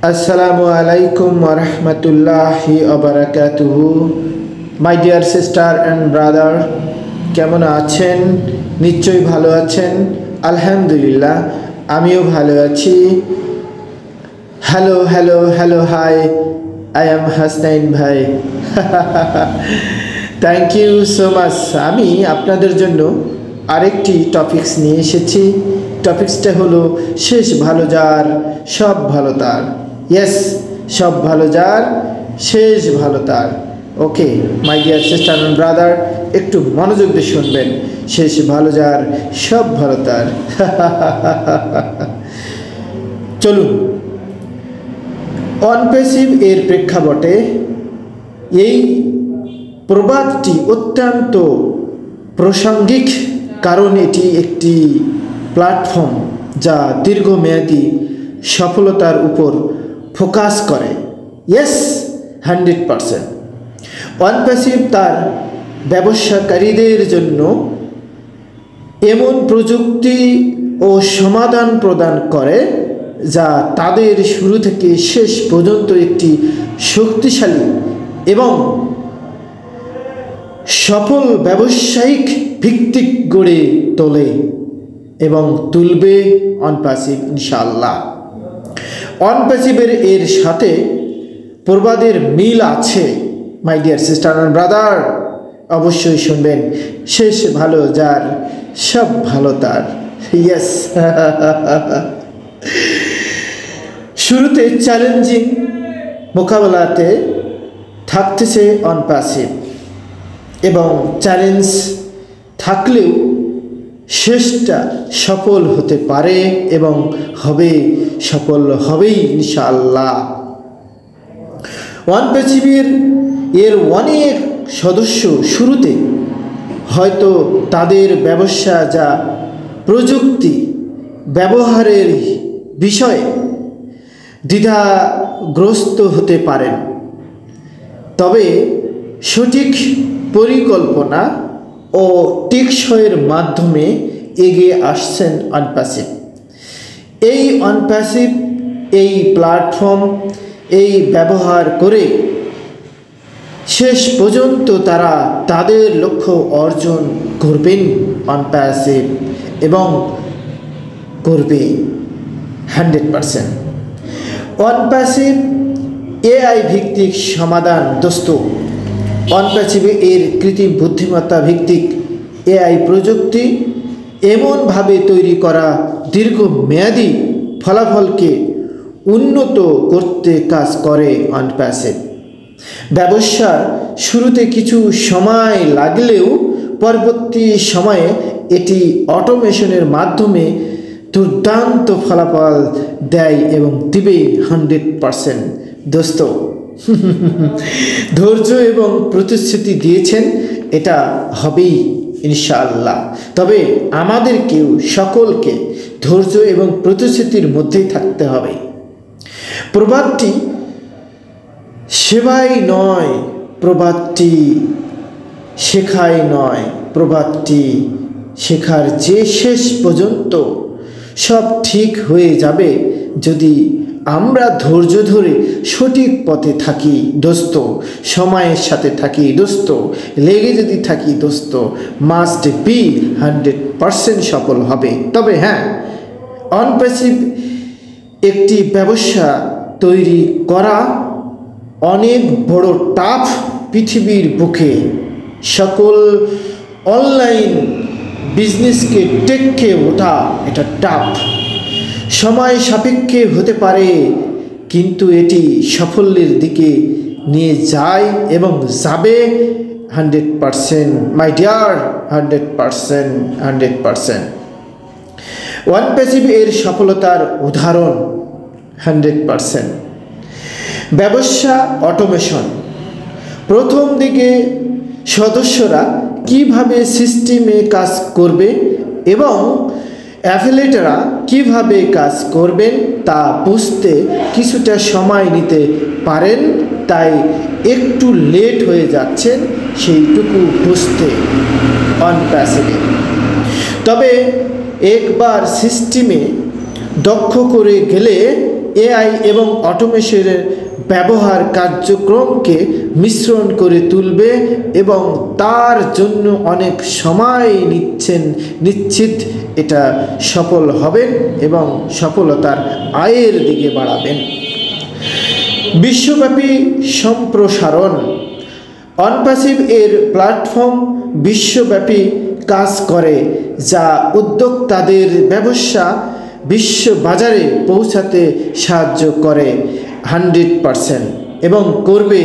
Assalamu alaikum wa rahmatullahi wa barakatuhu. My dear sister and brother, কেমন আছেন? নিশ্চয়ই ভালো আছেন। আলহামদুলিল্লাহ আমিও ভালো আছি। Hello hi, I am Hasnain ভাই। Thank you so much. আমি আপনাদের জন্য আরেকটি টপিকস নিয়ে এসেছি। টপিকসটা হলো শেষ ভালো যার সব ভালো তার। ইয়েস, সব ভালো যার শেষ ভালো তার। Okay my dear sister and brother, একটু মনোযোগ দিয়ে শুনবেন। শেষ ভালো যার সব ভালো তার। চলুন, অনপ্যাসিভ এর প্রেক্ষাপটে এই প্রবাদটি অত্যন্ত প্রাসঙ্গিক, কারণ এটি একটি প্ল্যাটফর্ম যা দীর্ঘমেয়াদী সফলতার উপর ফোকাস করে। ইয়েস, 100%। অনপ্যাসিভ তার ব্যবসাকারীদের জন্য এমন প্রযুক্তি ও সমাধান প্রদান করে যা তাদের শুরু থেকে শেষ পর্যন্ত একটি শক্তিশালী এবং সফল ব্যবসায়িক ভিত্তিক গড়ে তোলে এবং তুলবে অনপ্যাসিভ ইনশাআল্লাহ। অনপ্যাসিভের এর সাথে প্রবাদের মিল আছে। মাই ডিয়ার সিস্টার অ্যান্ড ব্রাদার, অবশ্যই শুনবেন। শেষ ভালো যার সব ভালো তার। ইয়েস। শুরুতে চ্যালেঞ্জিং মোকাবেলাতে থাকতেছে অনপ্যাসিভ, এবং চ্যালেঞ্জ থাকলেও শেষটা সফল হতে পারে এবং সফল হবেই ইনশাআল্লাহ। অনপ্যাসিভের এর অনেক সদস্য শুরুতে হয়তো তাদের ব্যবসা যা প্রযুক্তি ব্যবহারের বিষয়ে দ্বিধাগ্রস্ত হতে পারেন, তবে সঠিক পরিকল্পনা ও টেকসইয়ের মাধ্যমে এগিয়ে আসছেন অনপ্যাসিভ। এই অনপ্যাসিভ এই প্ল্যাটফর্ম ব্যবহার করে শেষ পর্যন্ত তারা তাদের লক্ষ্য অর্জন করবেন অনপ্যাসিভ, এবং করবে 100%। অনপ্যাসিভ এআই ভিত্তিক সমাধান দোস্ত। অনপ্যাসিভে এর কৃত্রিম বুদ্ধিমত্তা ভিত্তিক এআই প্রযুক্তি এমনভাবে তৈরি করা দীর্ঘমেয়াদী ফলাফলকে উন্নত করতে কাজ করে অনপ্যাসিভ। ব্যবসার শুরুতে কিছু সময় লাগলেও পরবর্তী সময়ে এটি অটোমেশনের মাধ্যমে দুর্দান্ত ফলাফল দেয় এবং দিবে 100%। দোস্ত, ধৈর্য এবং প্রতিশ্রুতি দিয়েছেন, এটা হবেই ইনশাআল্লাহ। তবে আমাদেরকেও সকলকে ধৈর্য এবং প্রতিশ্রুতির মধ্যেই থাকতে হবে। প্রবাদটি সেবাই নয়, প্রবাদটি শেখাই নয়, প্রবাদটি শেখার যে শেষ পর্যন্ত সব ঠিক হয়ে যাবে যদি আমরা ধৈর্য ধরে সঠিক পথে থাকি দোস্ত, সময়ের সাথে থাকি দোস্ত, লেগে যদি থাকি দোস্ত, মাস্ট বি 100% সফল হবে। তবে হ্যাঁ, অনপ্যাসিভ একটি ব্যবসা তৈরি করা অনেক বড় টাফ। পৃথিবীর বুকে সকল অনলাইন বিজনেসকে টেক্কে ওঠা এটা টাফ, সময় সাপেক্ষে হতে পারে, কিন্তু এটি সাফল্যের দিকে নিয়ে যায় এবং যাবে 100%। My dear, 100%। অনপ্যাসিভ এর সফলতার উদাহরণ 100%। ব্যবসা অটোমেশন। প্রথম দিকে সদস্যরা কিভাবে সিস্টেমে কাজ করবে এবং অ্যাফিলিয়েটরা কিভাবে কাজ করবেন তা বুঝতে কিছুটা সময় নিতে পারেন, তাই একটু লেট হয়ে যাচ্ছেন সেইটুকু বুঝতে অনপ্যাসিভে। তবে একবার সিস্টেমে দক্ষ করে গেলে এআই এবং অটোমেশনের ব্যবহার কার্যক্রমকে মিশ্রণ করে তুলবে এবং তার জন্য অনেক সময় নিশ্চিত এটা সফল হবেন এবং সফলতার আয়ের দিকে বাড়াবেন। বিশ্বব্যাপী সম্প্রসারণ। অনপ্যাসিভ এর প্ল্যাটফর্ম বিশ্বব্যাপী কাজ করে, যা উদ্যোক্তাদের ব্যবসা বিশ্ব বাজারে পৌঁছাতে সাহায্য করে 100% এবং করবে।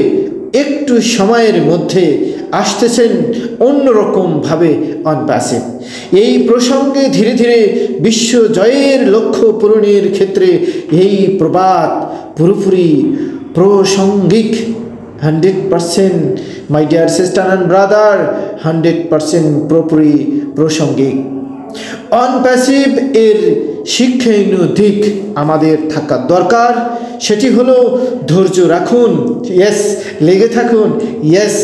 একটু সময়ের মধ্যে আসতেছেন অন্যরকমভাবে অনপ্যাসিভ। এই প্রসঙ্গে ধীরে ধীরে বিশ্ব জয়ের লক্ষ্য পূরণের ক্ষেত্রে এই প্রবাদ পুরোপুরি প্রাসঙ্গিক। 100% মাই ডিয়ার সিস্টার অ্যান্ড ব্রাদার, 100% পুরোপুরি প্রাসঙ্গিক। অনপ্যাসিভ এর শিক্ষণীয় দিক আমাদের থাকা দরকার, সেটি হলো ধৈর্য রাখুন, ইয়েস, লেগে থাকুন, ইয়েস,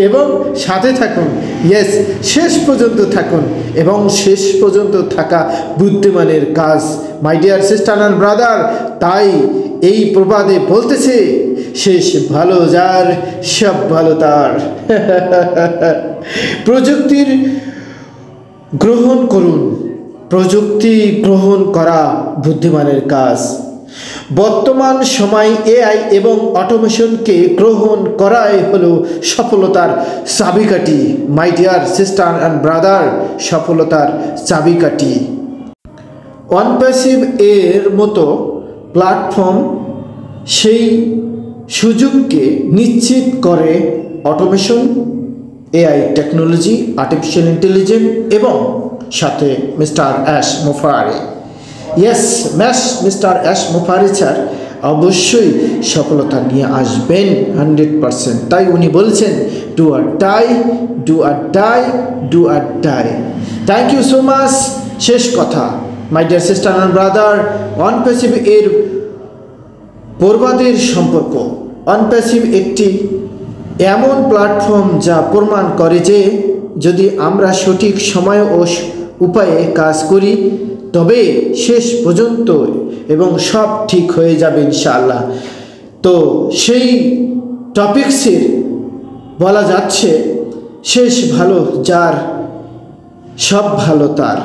এবং সাথে থাকুন, ইয়েস, শেষ পর্যন্ত থাকুন এবং শেষ পর্যন্ত থাকা বুদ্ধিমানের কাজ। মাই ডিয়ার সিস্টার অ্যান্ড ব্রাদার, তাই এই প্রবাদে বলতেছে, শেষ ভালো যার সব ভালো তার। প্রযুক্তির গ্রহণ করুন। প্রযুক্তি গ্রহণ করা বুদ্ধিমানের কাজ। বর্তমান সময় এআই এবং অটোমেশনকে গ্রহণ করাই হলো সফলতার চাবিকাঠি। মাই ডিয়ার সিস্টার অ্যান্ড ব্রাদার, সফলতার চাবিকাঠি। অনপ্যাসিভ এর মতো প্ল্যাটফর্ম সেই সুযোগকে নিশ্চিত করে। Automation, AI technology, artificial intelligence এবং সাথে mister Ash Mufareh. Yes, mister Ash Mufareh sir অবশ্যই সফলতা নিয়ে আসবেন 100%। তাই উনি বলছেন, do or die, do or die, do or die. Thank you so much. শেষ কথা, my dear sister and brother, Onpassive এর প্রবাদের সম্পর্ক। অনপ্যাসিভ একটি এমন প্ল্যাটফর্ম যা প্রমাণ করে যে যদি আমরা সঠিক সময় ও উপায়ে কাজ করি তবে শেষ পর্যন্ত এবং সব ঠিক হয়ে যাবে ইনশাআল্লাহ। তো সেই টপিক্সের বলা যাচ্ছে, শেষ ভালো যার সব ভালো তার,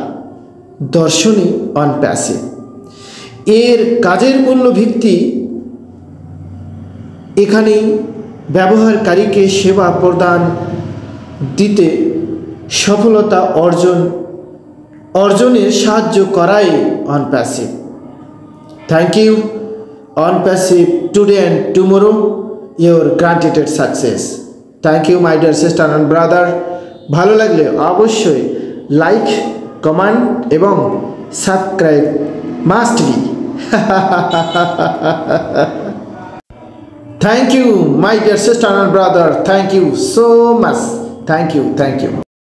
দর্শনই অনপ্যাসিভ। এর কাজের মূল্য ভিত্তি এখানেই ব্যবহারকারীকে সেবা প্রদান দিতে সফলতা অর্জনের সাহায্য করাই Onpassive. Thank you Onpassive today and tomorrow your granted success. Thank you my dear sister and brother. ভালো লাগলে অবশ্যই লাইক, কমেন্ট এবং subscribe must be. Thank you, my dear sister and brother. Thank you so much. Thank you.